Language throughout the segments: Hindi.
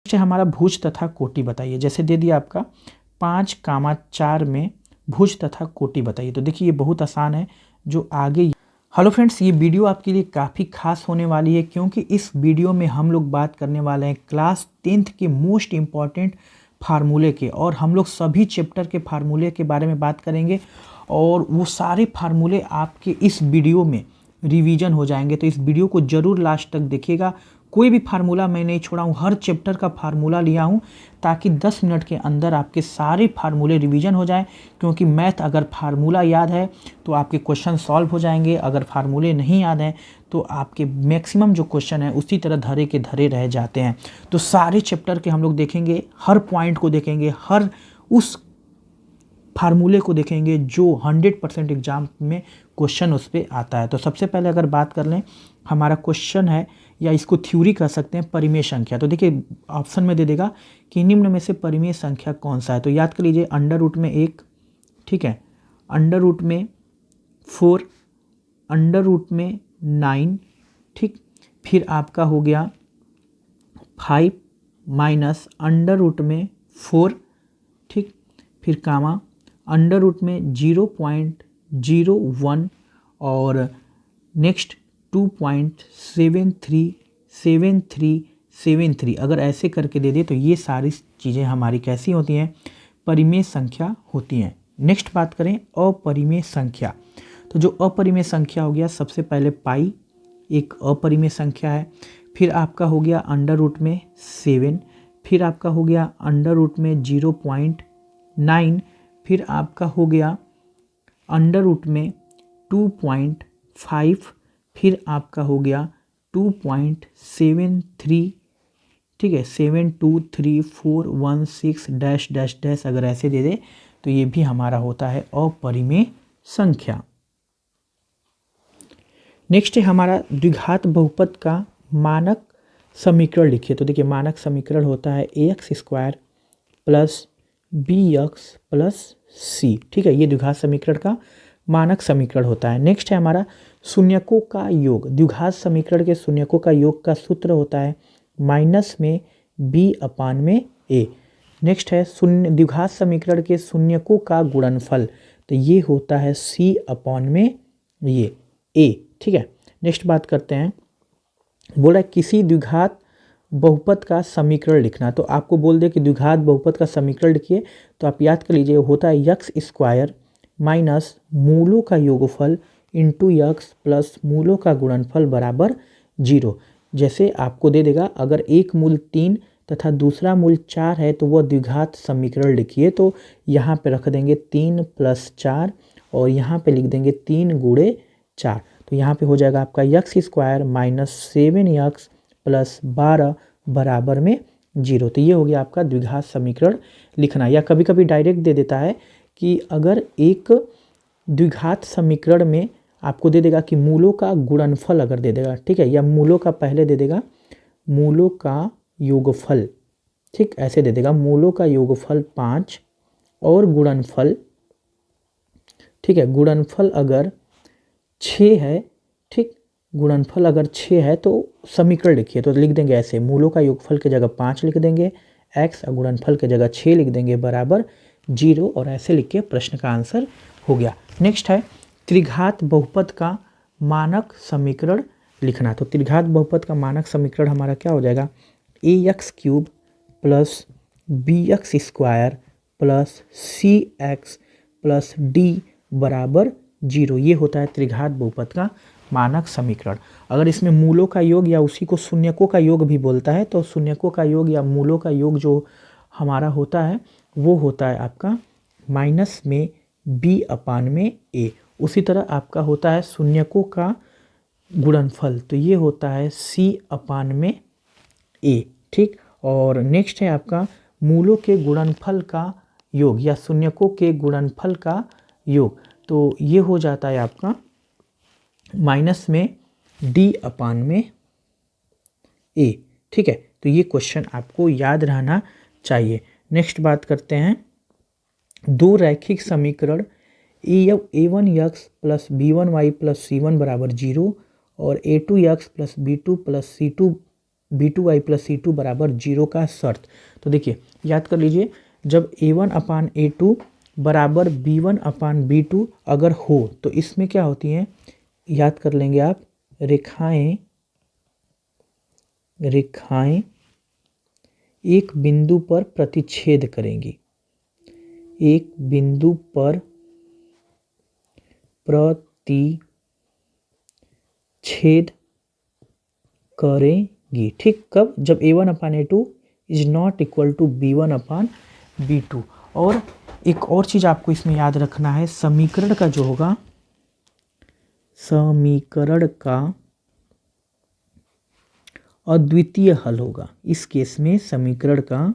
नेक्स्ट है हमारा भुज तथा कोटि बताइए। जैसे दे दिया आपका 5, 4 में भुज तथा कोटि बताइए। तो देखिए ये बहुत आसान है जो आगे। हेलो फ्रेंड्स, ये वीडियो आपके लिए काफ़ी खास होने वाली है क्योंकि इस वीडियो में हम लोग बात करने वाले हैं क्लास 10th के मोस्ट इम्पॉर्टेंट फार्मूले के, और हम लोग सभी चैप्टर के फार्मूले के बारे में बात करेंगे और वो सारे फार्मूले आपके इस वीडियो में रिवीजन हो जाएंगे। तो इस वीडियो को ज़रूर लास्ट तक देखिएगा। कोई भी फार्मूला मैं नहीं छोड़ा हूँ, हर चैप्टर का फार्मूला लिया हूँ ताकि 10 मिनट के अंदर आपके सारे फार्मूले रिवीजन हो जाएं। क्योंकि मैथ अगर फार्मूला याद है तो आपके क्वेश्चन सॉल्व हो जाएंगे, अगर फार्मूले नहीं याद हैं तो आपके मैक्सिमम जो क्वेश्चन है उसी तरह धरे के धरे रह जाते हैं। तो सारे चैप्टर के हम लोग देखेंगे, हर पॉइंट को देखेंगे, हर उस फार्मूले को देखेंगे जो 100% एग्जाम में क्वेश्चन उस पर आता है। तो सबसे पहले अगर बात कर लें, हमारा क्वेश्चन है या इसको थ्योरी कह सकते हैं, परिमेय संख्या। तो देखिए ऑप्शन में दे देगा कि निम्न में से परिमेय संख्या कौन सा है। तो याद कर लीजिए, अंडर रूट में 1, ठीक है, अंडर रूट में 4, अंडर रूट में 9, ठीक, फिर आपका हो गया 5 माइनस अंडर रूट में 4, ठीक, फिर कामा अंडर रूट में 0.01 और नेक्स्ट 2.737373। अगर ऐसे करके दे दे तो ये सारी चीज़ें हमारी कैसी होती हैं, परिमेय संख्या होती हैं। नेक्स्ट बात करें अपरिमेय संख्या। तो जो अपरिमेय संख्या हो गया, सबसे पहले पाई एक अपरिमेय संख्या है, फिर आपका हो गया अंडर रूट में 7, फिर आपका हो गया अंडर रूट में 0.9, फिर आपका हो गया अंडर रूट में 2.5, फिर आपका हो गया 2.73, ठीक है, 72341 डैश डैश डैश। अगर ऐसे दे दे तो ये भी हमारा होता है अपरिमेय संख्या। नेक्स्ट है हमारा द्विघात बहुपद का मानक समीकरण लिखिए। तो देखिए मानक समीकरण होता है ax² plus bx plus c, ठीक है, ये द्विघात समीकरण का मानक समीकरण होता है। नेक्स्ट है हमारा शून्यकों का योग। द्विघात समीकरण के शून्यकों का योग का सूत्र होता है माइनस में b/a। नेक्स्ट है शून्य द्विघात समीकरण के शून्यकों का गुणनफल, तो ये होता है c/a, ठीक है। नेक्स्ट बात करते हैं, बोला किसी द्विघात बहुपद का समीकरण लिखना। तो आपको बोल दे कि द्विघात बहुपद का समीकरण लिखिए, तो आप याद कर लीजिए होता है x² माइनस मूलों का योगफल इंटू x प्लस मूलों का गुणनफल बराबर 0। जैसे आपको दे देगा अगर एक मूल 3 तथा दूसरा मूल 4 है तो वह द्विघात समीकरण लिखिए। तो यहाँ पे रख देंगे 3 + 4 और यहाँ पे लिख देंगे 3 × 4। तो यहाँ पे हो जाएगा आपका x² माइनस 7x प्लस 12 बराबर में 0। तो ये हो गया आपका द्विघात समीकरण लिखना। या कभी कभी डायरेक्ट दे देता है कि अगर एक द्विघात समीकरण में आपको दे देगा कि मूलों का गुणनफल अगर दे देगा, ठीक है, या मूलों का पहले दे देगा मूलों का योगफल, ठीक, ऐसे दे देगा मूलों का योगफल 5 और गुणनफल, ठीक है, गुणनफल अगर 6 है, ठीक, गुणनफल अगर 6 है तो समीकरण लिखिए। तो लिख देंगे ऐसे, मूलों का योगफल की जगह 5 लिख देंगे x और गुणनफल की जगह 6 लिख देंगे बराबर 0, और ऐसे लिख के प्रश्न का आंसर हो गया। नेक्स्ट है त्रिघात बहुपद का मानक समीकरण लिखना। तो त्रिघात बहुपद का मानक समीकरण हमारा क्या हो जाएगा, ax³ plus bx² plus cx plus d बराबर 0। ये होता है त्रिघात बहुपद का मानक समीकरण। अगर इसमें मूलों का योग या उसी को शून्यकों का योग भी बोलता है, तो शून्यकों का योग या मूलों का योग जो हमारा होता है वो होता है आपका माइनस में b/a। उसी तरह आपका होता है शून्यकों का गुणनफल, तो ये होता है c/a, ठीक। और नेक्स्ट है आपका मूलों के गुणनफल का योग या शून्यकों के गुणनफल का योग, तो ये हो जाता है आपका माइनस में d/a, ठीक है। तो ये क्वेश्चन आपको याद रहना चाहिए। नेक्स्ट बात करते हैं, दो रैखिक समीकरण a1x plus b1y plus c1 बराबर 0 और a2x plus b2 plus c2 B2y plus C2 बराबर 0 का शर्त। तो देखिए याद कर लीजिए, जब A1 अपान A2 बराबर B1 अपान B2 अगर हो तो इसमें क्या होती हैं, याद कर लेंगे आप, रेखाएं एक बिंदु पर प्रतिच्छेद करेंगी, एक बिंदु पर प्रतिच्छेद करेंगी। ठीक, कब? जब A1 upon A2 is not equal to B1 upon B2। और एक और चीज़ आपको इसमें याद रखना है, समीकरण का जो होगा, समीकरण का अद्वितीय हल होगा। इस केस में समीकरण का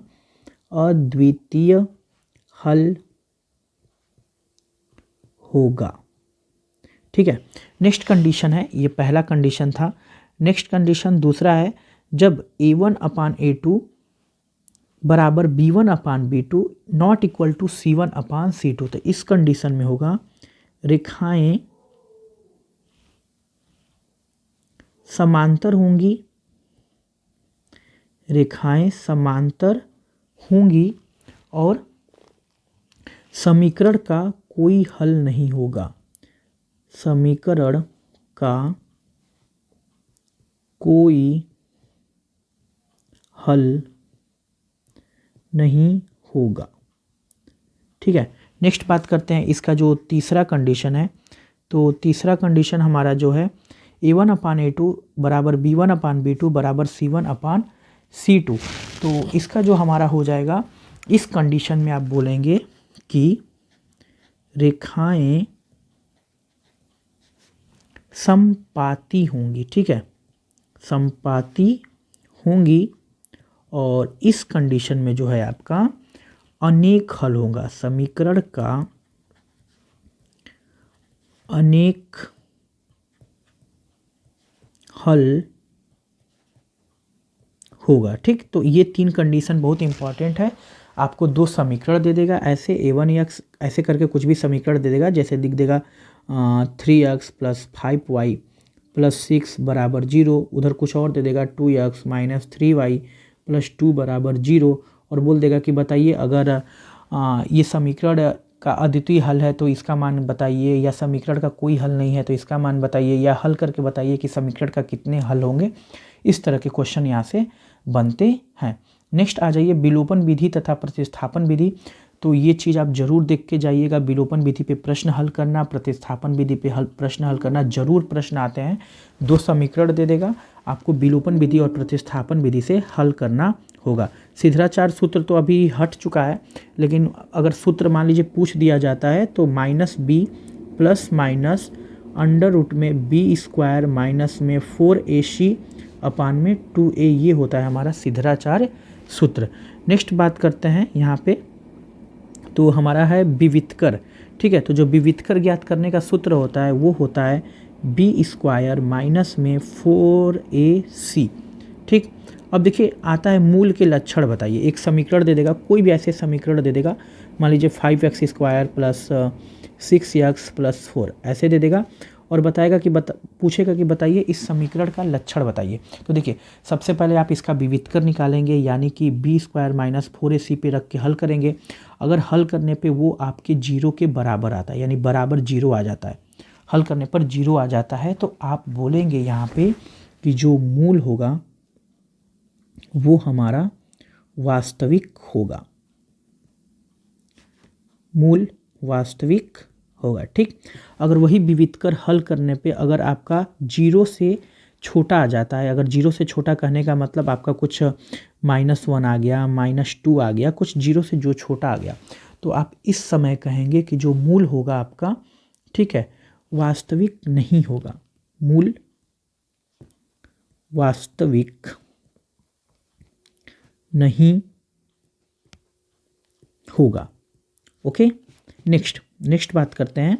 अद्वितीय हल होगा। ठीक है, नेक्स्ट कंडीशन है, ये पहला कंडीशन था। नेक्स्ट कंडीशन दूसरा है, जब A1 अपान A2 बराबर B1 upon B2 not equal to C1 upon C2। तो इस कंडीशन में होगा रेखाएं समांतर होंगी, रेखाएं समांतर होंगी और समीकरण का कोई हल नहीं होगा, समीकरण का कोई हल नहीं होगा। ठीक है, नेक्स्ट बात करते हैं इसका जो तीसरा कंडीशन है। तो तीसरा कंडीशन हमारा जो है, A1 अपान A2 बराबर B1 अपान B2 बराबर C1 अपान C2। तो इसका जो हमारा हो जाएगा, इस कंडीशन में आप बोलेंगे कि रेखाएं समपाती होंगी। ठीक है, समपाती होंगी और इस कंडीशन में जो है आपका अनेक हल होगा, समीकरण का अनेक हल होगा। ठीक, तो ये तीन कंडीशन बहुत इंपॉर्टेंट है। आपको दो समीकरण दे देगा ऐसे, A1x ऐसे करके कुछ भी समीकरण दे देगा, जैसे दिख देगा 3x प्लस 5y प्लस 6 बराबर 0, उधर कुछ और दे देगा 2x माइनस 3y प्लस 2 बराबर 0, और बोल देगा कि बताइए अगर ये समीकरण का अद्वितीय हल है तो इसका मान बताइए, या समीकरण का कोई हल नहीं है तो इसका मान बताइए, या हल करके बताइए कि समीकरण का कितने हल होंगे। इस तरह के क्वेश्चन यहाँ से बनते हैं। नेक्स्ट आ जाइए विलोपन विधि तथा प्रतिस्थापन विधि। तो ये चीज़ आप जरूर देख के जाइएगा, विलोपन विधि पे प्रश्न हल करना, प्रतिस्थापन विधि पे प्रश्न हल करना, जरूर प्रश्न आते हैं। दो समीकरण दे देगा, आपको विलोपन विधि और प्रतिस्थापन विधि से हल करना होगा। सिद्धाचार्य सूत्र तो अभी हट चुका है, लेकिन अगर सूत्र मान लीजिए पूछ दिया जाता है तो -b plus minus under root में b² माइनस में 4ac अपान में 2a, ये होता है हमारा सिद्धाचार्य सूत्र। नेक्स्ट बात करते हैं यहाँ पे, तो हमारा है विवितकर। ठीक है, तो जो विवितकर ज्ञात करने का सूत्र होता है वो होता है b² माइनस में 4ac। ठीक, अब देखिए आता है मूल के लक्षण बताइए। एक समीकरण दे देगा, कोई भी ऐसे समीकरण दे देगा, मान लीजिए 5x² प्लस 6x प्लस 4 ऐसे दे देगा, और बताएगा कि पूछेगा कि बताइए इस समीकरण का लक्षण बताइए। तो देखिए सबसे पहले आप इसका विवितकर निकालेंगे, यानी कि b² माइनस 4ac पे रख के हल करेंगे। अगर हल करने पे वो आपके 0 के बराबर आता है, यानी बराबर 0 आ जाता है, हल करने पर 0 आ जाता है, तो आप बोलेंगे यहाँ पे कि जो मूल होगा वो हमारा वास्तविक होगा, मूल वास्तविक होगा। ठीक, अगर वही विवितकर हल करने पे अगर आपका 0 से छोटा आ जाता है, अगर 0 से छोटा कहने का मतलब आपका कुछ -1 आ गया, -2 आ गया, कुछ 0 से जो छोटा आ गया, तो आप इस समय कहेंगे कि जो मूल होगा आपका, ठीक है, वास्तविक नहीं होगा, मूल वास्तविक नहीं होगा। ओके, नेक्स्ट बात करते हैं।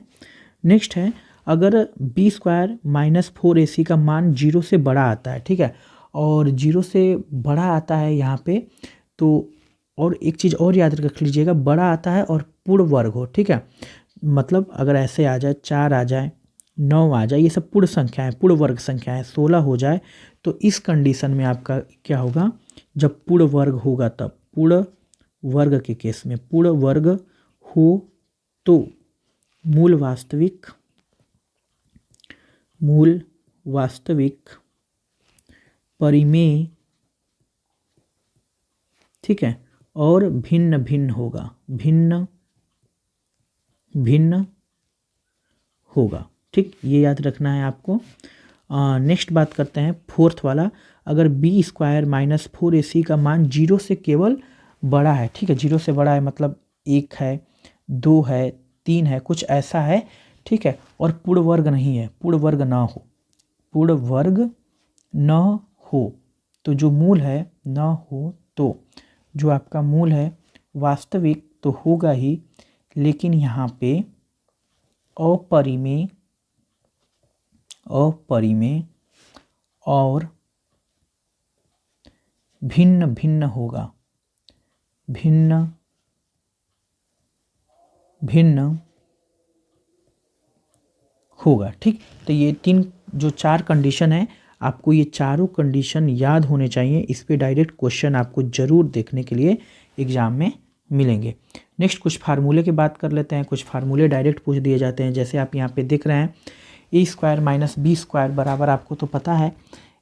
नेक्स्ट है, अगर b² माइनस 4ac का मान 0 से बड़ा आता है, ठीक है, और 0 से बड़ा आता है यहाँ पे, तो और एक चीज़ और याद रख लीजिएगा, बड़ा आता है और पूर्ण वर्ग हो। ठीक है, मतलब अगर ऐसे आ जाए 4 आ जाए 9 आ जाए, ये सब पूर्ण संख्या है, पूर्ण वर्ग संख्या है, 16 हो जाए तो इस कंडीशन में आपका क्या होगा, जब पूर्ण वर्ग होगा तब, पूर्ण वर्ग के केस में, पूर्ण वर्ग हो तो मूल वास्तविक परिमेय, ठीक है, और भिन्न भिन्न होगा, भिन्न भिन्न होगा, ठीक, ये याद रखना है आपको। नेक्स्ट बात करते हैं फोर्थ वाला, अगर बी स्क्वायर माइनस 4ac का मान 0 से केवल बड़ा है, ठीक है, 0 से बड़ा है मतलब 1 है, 2 है, 3 है, कुछ ऐसा है, ठीक है, और पूर्ण वर्ग नहीं है, पूर्ण वर्ग ना हो, पूर्ण वर्ग न हो, तो जो मूल है न हो तो जो आपका मूल है वास्तविक तो होगा ही, लेकिन यहाँ पे अपरिमेय और भिन्न भिन्न होगा, भिन्न भिन्न होगा, ठीक। तो ये तीन जो 4 कंडीशन है, आपको ये चारों कंडीशन याद होने चाहिए, इस पे डायरेक्ट क्वेश्चन आपको ज़रूर देखने के लिए एग्जाम में मिलेंगे। नेक्स्ट कुछ फार्मूले की बात कर लेते हैं, कुछ फार्मूले डायरेक्ट पूछ दिए जाते हैं, जैसे आप यहाँ पे देख रहे हैं A square minus B square बराबर, आपको तो पता है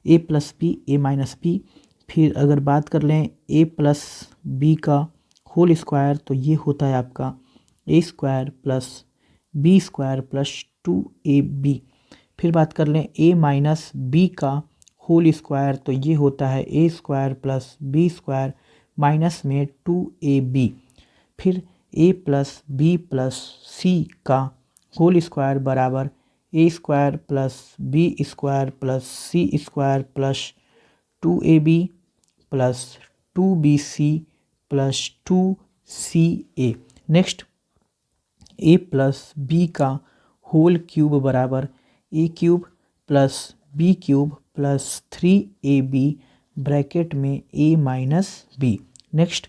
A plus B, A minus B. फिर अगर बात कर लें ए प्लस बी का होल स्क्वायर, तो ये होता है आपका A square plus B square plus 2ab। फिर बात कर लें ए माइनस बी का होल स्क्वायर, तो ये होता है A square plus B square minus में 2ab। फिर ए प्लस बी प्लस सी का होल स्क्वायर बराबर A square plus B square plus C square plus 2ab plus 2bc plus 2ca। Next A plus B का होल क्यूब बराबर A cube plus B cube plus 3ab bracket में A minus B. Next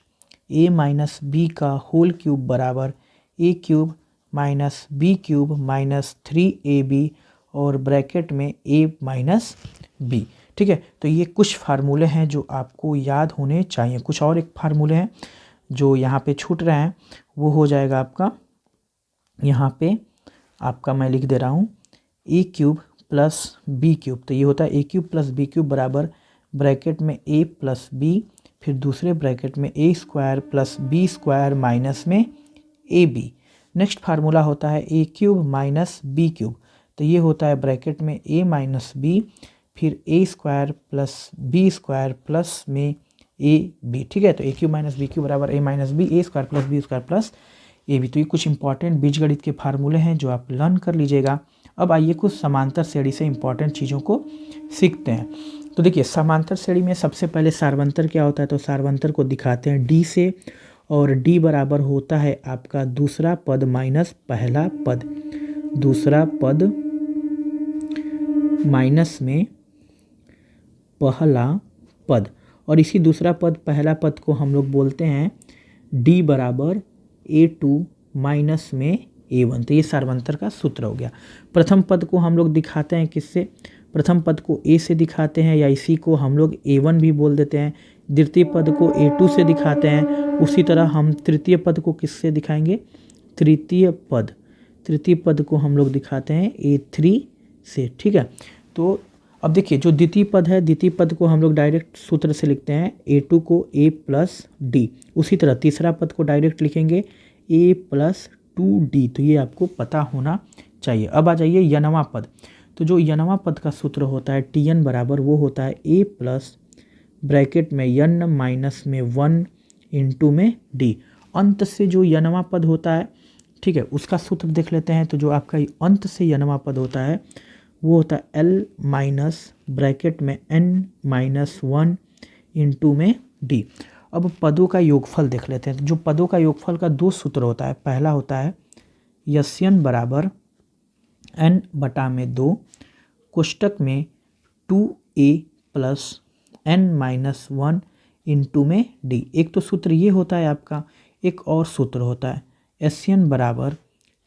A minus B का होल क्यूब बराबर A cube minus B cube minus 3ab और ब्रैकेट में ए माइनस बी, ठीक है। तो ये कुछ फार्मूले हैं जो आपको याद होने चाहिए। कुछ और एक फार्मूले हैं जो यहाँ पे छूट रहे हैं, वो हो जाएगा आपका, यहाँ पे आपका मैं लिख दे रहा हूँ A cube plus B cube, तो ये होता है A cube plus B cube बराबर ब्रैकेट में ए प्लस बी, फिर दूसरे ब्रैकेट में A square plus B square minus में ए बी। नेक्स्ट फार्मूला होता है A cube minus B cube, तो ये होता है ब्रैकेट में ए माइनस बी, फिर A square plus B square plus में ए बी, ठीक है। तो A cube minus B cube बराबर A minus B, A square plus B square plus A B. तो ये कुछ इंपॉर्टेंट बीजगणित के फार्मूले हैं जो आप लर्न कर लीजिएगा। अब आइए कुछ समांतर श्रेणी से इंपॉर्टेंट चीज़ों को सीखते हैं। तो देखिए समांतर श्रेणी में सबसे पहले सार्वंतर क्या होता है, तो सार्वंतर को दिखाते हैं डी से, और डी बराबर होता है आपका दूसरा पद माइनस पहला पद, दूसरा पद माइनस में पहला पद, और इसी दूसरा पद पहला पद को हम लोग बोलते हैं डी बराबर a2 माइनस में a1। तो ये सार्वंतर का सूत्र हो गया। प्रथम पद को हम लोग दिखाते हैं किससे, प्रथम पद को a से दिखाते हैं, या इसी को हम लोग a1 भी बोल देते हैं। द्वितीय पद को a2 से दिखाते हैं। उसी तरह हम तृतीय पद को किससे दिखाएंगे, तृतीय पद को हम लोग दिखाते हैं a3 से, ठीक है। तो अब देखिए जो द्वितीय पद है, द्वितीय पद को हम लोग डायरेक्ट सूत्र से लिखते हैं a2 को a प्लस डी। उसी तरह तीसरा पद को डायरेक्ट लिखेंगे a प्लस 2d, तो ये आपको पता होना चाहिए। अब आ जाइए यनवा पद। तो जो यनवा पद का सूत्र होता है tn बराबर, वो होता है a प्लस ब्रैकेट में n माइनस में 1 इंटू में d। अंत से जो यनवा पद होता है, ठीक है, उसका सूत्र देख लेते हैं। तो जो आपका अंत से यनवा पद होता है वो होता है l माइनस ब्रैकेट में n माइनस 1 इंटू में d। अब पदों का योगफल देख लेते हैं। तो जो पदों का योगफल का दो सूत्र होता है, पहला होता है यस्यन बराबर n बटा में 2 कोष्टक में 2a plus n minus 1 into में d। एक तो सूत्र ये होता है आपका, एक और सूत्र होता है यस्यन बराबर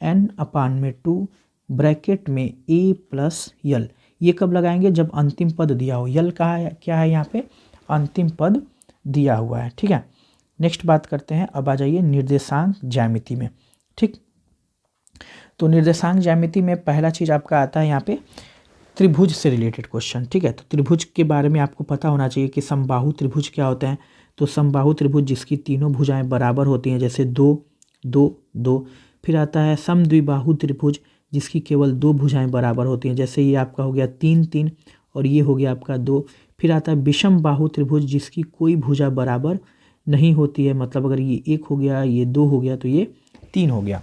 n अपान में 2 ब्रैकेट में ए प्लस यल। ये कब लगाएंगे? जब अंतिम पद दिया हो। यल कहा है, क्या है यहाँ पे? अंतिम पद दिया हुआ है। ठीक है, नेक्स्ट बात करते हैं। अब आ जाइए निर्देशांक ज्यामिति में। ठीक, तो निर्देशांक ज्यामिति में पहला चीज़ आपका आता है यहाँ पे त्रिभुज से रिलेटेड क्वेश्चन। ठीक है, तो त्रिभुज के बारे में आपको पता होना चाहिए कि समबाहु त्रिभुज क्या होते हैं। तो समबाहु त्रिभुज जिसकी तीनों भुजाएं बराबर होती हैं, जैसे 2 2 2। फिर आता है समद्विबाहु त्रिभुज जिसकी केवल 2 भुजाएं बराबर होती हैं, जैसे ये आपका हो गया 3 3 और ये हो गया आपका 2। फिर आता है विषम बाहु त्रिभुज जिसकी कोई भुजा बराबर नहीं होती है, मतलब अगर ये 1 हो गया, ये 2 हो गया तो ये 3 हो गया।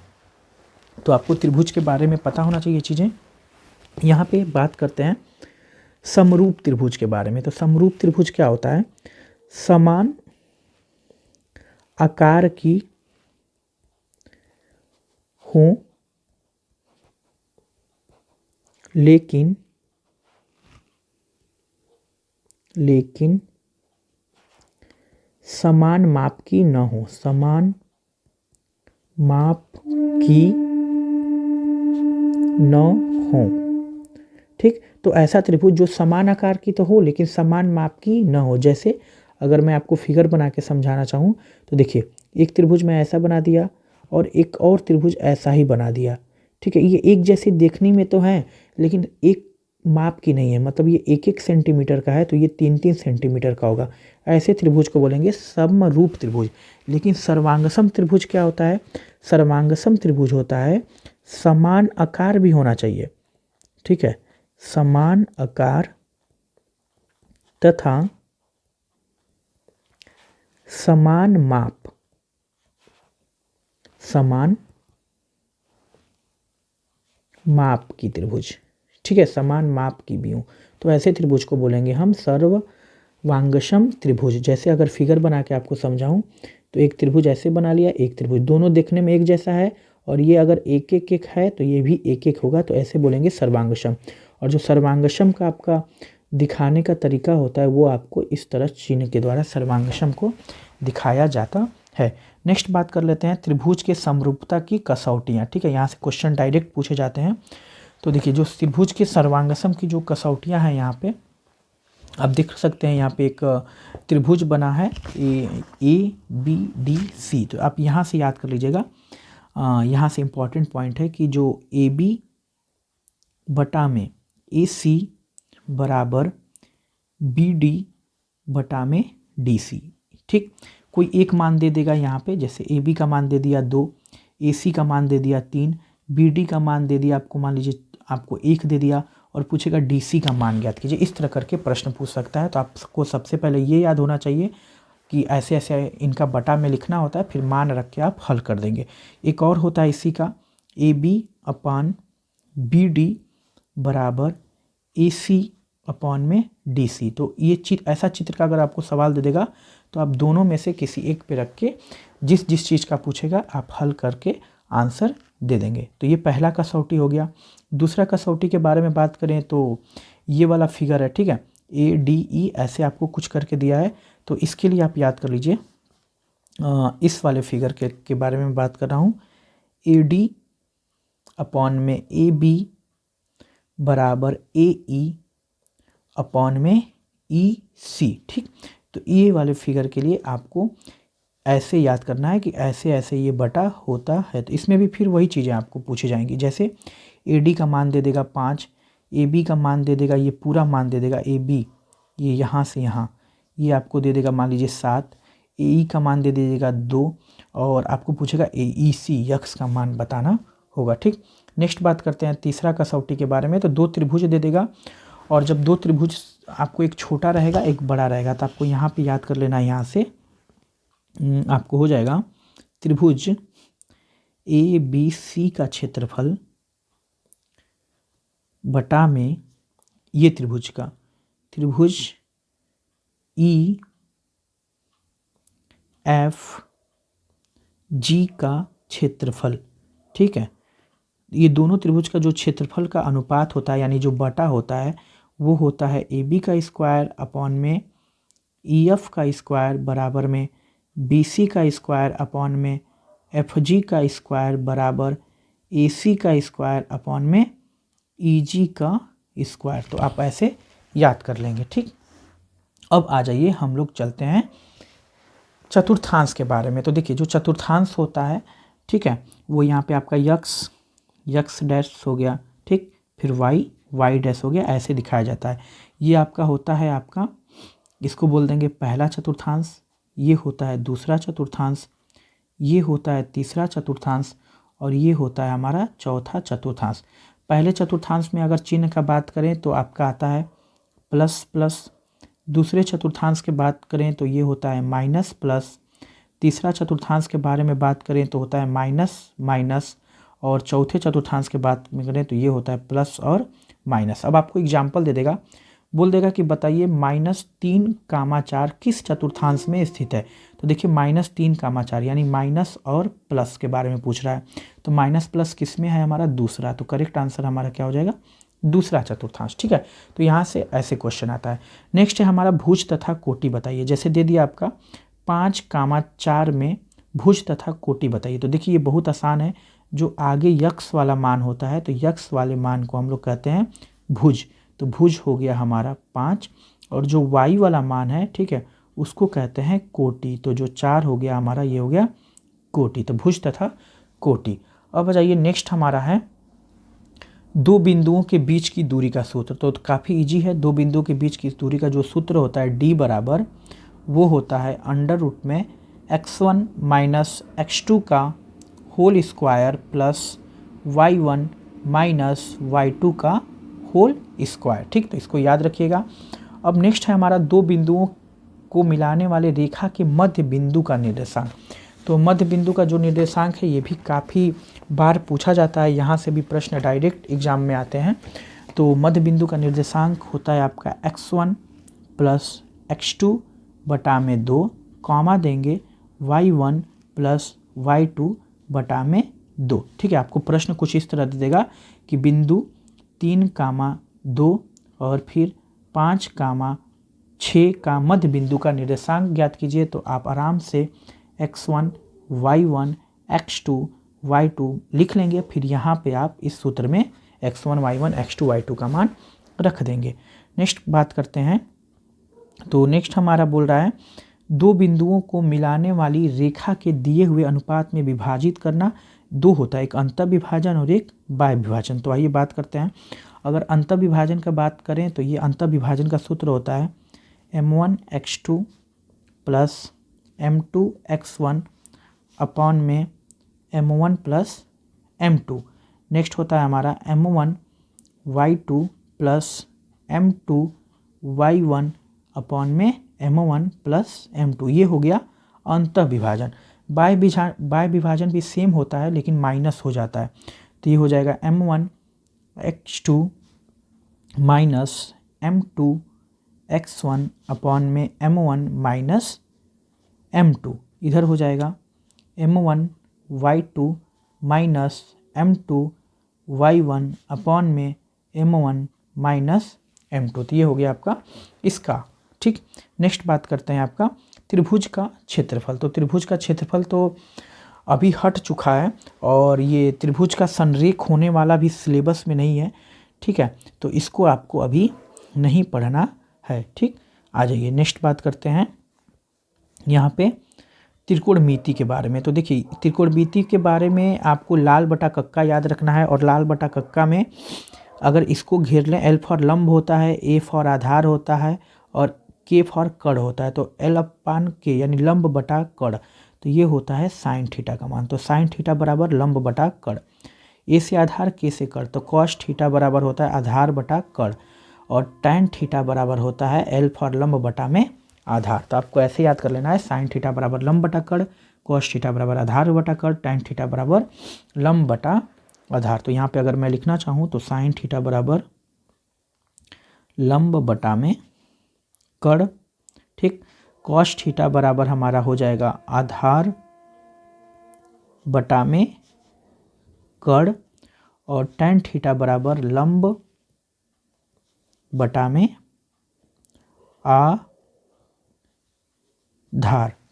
तो आपको त्रिभुज के बारे में पता होना चाहिए चीज़ें। यहाँ पे बात करते हैं समरूप त्रिभुज के बारे में। तो समरूप त्रिभुज क्या होता है? समान आकार की हो लेकिन समान माप की न हो। समान माप की न हो। ठीक, तो ऐसा त्रिभुज जो समान आकार की तो हो लेकिन समान माप की न हो। जैसे अगर मैं आपको फिगर बना के समझाना चाहूँ तो देखिए, एक त्रिभुज मैं ऐसा बना दिया और एक और त्रिभुज ऐसा ही बना दिया। ठीक है, ये एक जैसी देखने में तो है लेकिन एक माप की नहीं है, मतलब ये 1 1 सेंटीमीटर का है तो ये 3 3 सेंटीमीटर का होगा। ऐसे त्रिभुज को बोलेंगे समरूप त्रिभुज। लेकिन सर्वांगसम त्रिभुज क्या होता है? सर्वांगसम त्रिभुज होता है समान आकार भी होना चाहिए। ठीक है, समान आकार तथा समान माप, समान माप की त्रिभुज। ठीक है, समान माप की भी हो तो ऐसे त्रिभुज को बोलेंगे हम सर्वांगसम त्रिभुज। जैसे अगर फिगर बना के आपको समझाऊं तो एक त्रिभुज ऐसे बना लिया, एक त्रिभुज दोनों देखने में एक जैसा है और ये अगर 1 1 1 है तो ये भी 1 1 होगा, तो ऐसे बोलेंगे सर्वांगसम। और जो सर्वांगसम का आपका दिखाने का तरीका होता है वो आपको इस तरह चिन्ह के द्वारा सर्वांगसम को दिखाया जाता है। नेक्स्ट बात कर लेते हैं त्रिभुज के समरूपता की कसौटियाँ। ठीक है, यहाँ से क्वेश्चन डायरेक्ट पूछे जाते हैं। तो देखिए, जो त्रिभुज के सर्वांगसम की जो कसौटियाँ हैं यहाँ पे आप देख सकते हैं। यहाँ पे एक त्रिभुज बना है ए बी डी सी। तो आप यहाँ से याद कर लीजिएगा, यहाँ से इम्पॉर्टेंट पॉइंट है कि जो ए बी बटा में ए सी बराबर बी डी बटा में डी सी। ठीक, कोई एक मान दे देगा यहाँ पे, जैसे ए बी का मान दे दिया 2, ए सी का मान दे दिया 3, बी डी का मान दे दिया आपको, मान लीजिए आपको 1 दे दिया और पूछेगा डी सी का मान ज्ञात कीजिए। इस तरह करके प्रश्न पूछ सकता है। तो आपको सबसे पहले ये याद होना चाहिए कि ऐसे ऐसे इनका बटा में लिखना होता है, फिर मान रख के आप हल कर देंगे। एक और होता है इसी का, a b upon b d बराबर ए सी अपॉन में डी सी। तो ये ऐसा चित्र का अगर आपको सवाल दे देगा तो आप दोनों में से किसी एक पे रख के जिस जिस चीज़ का पूछेगा आप हल करके आंसर दे देंगे। तो ये पहला कसौटी हो गया। दूसरा कसौटी के बारे में बात करें तो ये वाला फिगर है। ठीक है, ए डी ई ऐसे आपको कुछ करके दिया है, तो इसके लिए आप याद कर लीजिए। इस वाले फिगर के बारे में बात कर रहा हूँ। ए डी अपॉन में ए बी बराबर ए ई अपॉन में ई सी। ठीक, तो ये वाले फिगर के लिए आपको ऐसे याद करना है कि ऐसे ऐसे ये बटा होता है। तो इसमें भी फिर वही चीज़ें आपको पूछी जाएंगी, जैसे ए डी का मान दे देगा 5, ए बी का मान दे देगा, ये पूरा मान दे देगा ए बी, ये यहाँ से यहाँ ये आपको दे देगा मान लीजिए 7, ए ई का मान दे दीजिएगा 2 और आपको पूछेगा ए ई सी यक्स का मान बताना होगा। ठीक, नेक्स्ट बात करते हैं तीसरा कसौटी के बारे में। तो 2 त्रिभुज दे देगा और जब 2 त्रिभुज आपको एक छोटा रहेगा एक बड़ा रहेगा तो आपको यहाँ पे याद कर लेना, यहाँ से आपको हो जाएगा त्रिभुज ए बी सी का क्षेत्रफल बटा में ये त्रिभुज का त्रिभुज ई एफ जी का क्षेत्रफल। ठीक है, ये दोनों त्रिभुज का जो क्षेत्रफल का अनुपात होता है यानी जो बटा होता है वो होता है ए बी का स्क्वायर अपॉन में ई एफ का स्क्वायर बराबर में बी सी का स्क्वायर अपॉन में एफ जी का स्क्वायर बराबर ए सी का स्क्वायर अपॉन में EG का स्क्वायर। तो आप ऐसे याद कर लेंगे। ठीक, अब आ जाइए हम लोग चलते हैं चतुर्थांश के बारे में। तो देखिए जो चतुर्थांश होता है, ठीक है, वो यहाँ पे आपका यक्स डैश हो गया, ठीक, फिर वाई डैश हो गया, ऐसे दिखाया जाता है। ये आपका होता है आपका, इसको बोल देंगे पहला चतुर्थांश, ये होता है दूसरा चतुर्थांश, ये होता है तीसरा चतुर्थांश, और ये होता है हमारा चौथा चतुर्थांश। पहले चतुर्थांश में अगर चिन्ह का बात करें तो आपका आता है प्लस प्लस, दूसरे चतुर्थांश की बात करें तो ये होता है माइनस प्लस, तीसरा चतुर्थांश के बारे में बात करें तो होता है माइनस माइनस, और चौथे चतुर्थांश के बात में करें तो ये होता है प्लस और माइनस। अब आपको एग्जाम्पल दे देगा, बोल देगा कि बताइए -3, 4 किस चतुर्थांश में स्थित है। तो देखिए -3, 4 यानी माइनस और प्लस के बारे में पूछ रहा है। तो माइनस प्लस किस में है हमारा, दूसरा। तो करेक्ट आंसर हमारा क्या हो जाएगा, दूसरा चतुर्थांश। ठीक है, तो यहाँ से ऐसे क्वेश्चन आता है। नेक्स्ट है हमारा भुज तथा कोटि बताइए। जैसे दे दिया आपका 5, 4 में भुज तथा कोटि बताइए। तो देखिए ये बहुत आसान है, जो आगे यक्स वाला मान होता है तो यक्स वाले मान को हम लोग कहते हैं भुज। तो भुज हो गया हमारा 5, और जो वाई वाला मान है, ठीक है, उसको कहते हैं कोटि। तो जो 4 हो गया हमारा, ये हो गया कोटि। तो भुज तथा कोटि। अब जाइए नेक्स्ट हमारा है दो बिंदुओं के बीच की दूरी का सूत्र। तो काफ़ी इजी है, दो बिंदुओं के बीच की दूरी का जो सूत्र होता है D बराबर, वो होता है अंडर रूट में x1 माइनस x2 का whole square plus y1 minus y2 का होल स्क्वायर। ठीक, तो इसको याद रखिएगा। अब नेक्स्ट है हमारा दो बिंदुओं को मिलाने वाले रेखा के मध्य बिंदु का निर्देशांक। तो मध्य बिंदु का जो निर्देशांक है ये भी काफ़ी बार पूछा जाता है, यहाँ से भी प्रश्न डायरेक्ट एग्जाम में आते हैं। तो मध्य बिंदु का निर्देशांक होता है आपका x1 प्लस x2 बटा में 2, कॉमा देंगे y1 प्लस y2 बटा में 2। ठीक है, आपको प्रश्न कुछ इस तरह दे देगा कि बिंदु 3, 2 और फिर 5, 6 का मध्य बिंदु का निर्देशांक ज्ञात कीजिए। तो आप आराम से x1 y1 x2 y2 लिख लेंगे। फिर यहाँ पे आप इस सूत्र में x1 y1 x2 y2 का मान रख देंगे। नेक्स्ट बात करते हैं। तो नेक्स्ट हमारा बोल रहा है दो बिंदुओं को मिलाने वाली रेखा के दिए हुए अनुपात में विभाजित करना। दो होता है, एक अंतर विभाजन और एक बाह्य विभाजन। तो आइए बात करते हैं। अगर अंतर विभाजन का बात करें तो ये अंतर विभाजन का सूत्र होता है m1 x2 plus m2 x1 upon में m1 प्लस m2। नेक्स्ट होता है हमारा m1 y2 plus m2 y1 upon में m1 प्लस m2। ये हो गया अंतर विभाजन। बाह्य विभाजन भी सेम होता है लेकिन माइनस हो जाता है। तो ये हो जाएगा m1 x2 minus m2 x1 upon में m1 माइनस m2। इधर हो जाएगा m1 y2 minus m2 y1 upon में m1 माइनस m2। तो ये हो गया आपका इसका। ठीक, नेक्स्ट बात करते हैं आपका त्रिभुज का क्षेत्रफल। तो त्रिभुज का क्षेत्रफल तो अभी हट चुका है, और ये त्रिभुज का संरेख होने वाला भी सिलेबस में नहीं है। ठीक है, तो इसको आपको अभी नहीं पढ़ना है। ठीक, आ जाइए नेक्स्ट बात करते हैं यहाँ पे त्रिकोणमिति के बारे में। तो देखिए त्रिकोणमिति के बारे में आपको लाल बटा कक्का याद रखना है, और लाल बटा कक्का में अगर इसको घेर लें, L फॉर लंब होता है, A फॉर आधार होता है, और K फॉर कड़ होता है। तो L/K यानी लंब बटा कड़, तो ये होता है साइन थीटा का मान। तो साइन थीटा बराबर लंब बटा कड़। A से आधार, K से कड़, तो कॉस थीटा बराबर होता है आधार बटा कड़, और टैन थीटा बराबर होता है L फॉर लंब बटा में आधार। तो आपको ऐसे याद कर लेना है, साइन थीटा बराबर लंब बटा कड़, कॉस थीटा बराबर आधार बटा कड़, टैन थीटा बराबर लंब बटा आधार। तो यहाँ पे अगर मैं लिखना चाहूँ तो साइन थीटा बराबर लंब बटा में कड़। ठीक, कॉस थीटा बराबर हमारा हो जाएगा आधार बटा में कड़, और टैन थीटा बराबर लंब बटा में आधार।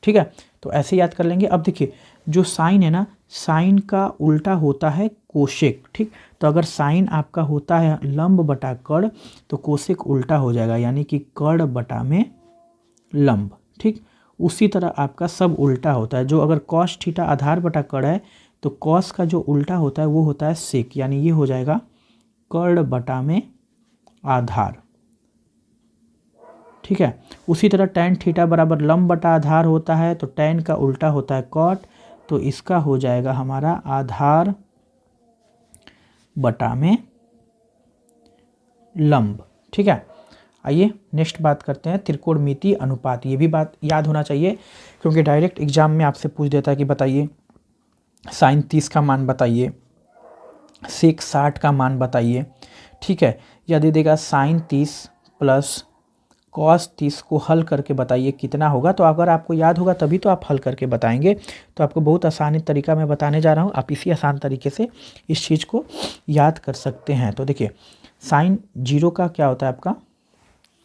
ठीक है, तो ऐसे याद कर लेंगे। अब देखिए जो साइन है ना, साइन का उल्टा होता है कोशेक, ठीक। तो अगर साइन आपका होता है लंब बटा कड़ तो कोशेक उल्टा हो जाएगा, यानी कि कड़ बटा में लंब, ठीक। उसी तरह आपका सब उल्टा होता है। जो अगर कॉस थीटा आधार बटा कड़ है तो कॉस का जो उल्टा होता है वो होता है सेक, यानी ये हो जाएगा कड़ बटा में आधार, ठीक है। उसी तरह टैन थीटा बराबर लंब बटा आधार होता है, तो टैन का उल्टा होता है कॉट, तो इसका हो जाएगा हमारा आधार बटा में लंब, ठीक है। आइए नेक्स्ट बात करते हैं त्रिकोणमितीय अनुपात। ये भी बात याद होना चाहिए क्योंकि डायरेक्ट एग्जाम में आपसे पूछ देता है कि बताइए साइन 30 का मान बताइए, सेक 60 का मान बताइए, ठीक है। या दे देगा साइन 30 प्लस कॉस 30 को हल करके बताइए कितना होगा। तो अगर आपको याद होगा तभी तो आप हल करके बताएंगे। तो आपको बहुत आसानी तरीका मैं बताने जा रहा हूँ, आप इसी आसान तरीके से इस चीज़ को याद कर सकते हैं। तो देखिए साइन 0 का क्या होता है आपका,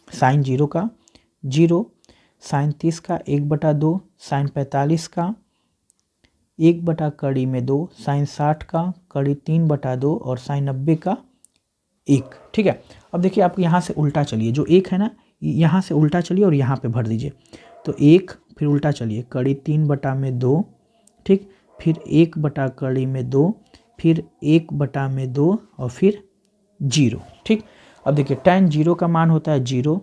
साइन 0 का 0, साइन 30 का 1/2, साइन 45 का 1 कड़ी में 2, साइन 60 का कड़ी 3/2 और साइन 90 का 1, ठीक है। अब देखिए आप यहाँ से उल्टा चलिए, जो 1 है ना यहाँ से उल्टा चलिए और यहाँ पे भर दीजिए। तो 1 फिर उल्टा चलिए कड़ी 3/2, ठीक, फिर 1 कड़ी में 2, फिर 1/2 और फिर 0, ठीक। अब देखिए tan 0 का मान होता है 0,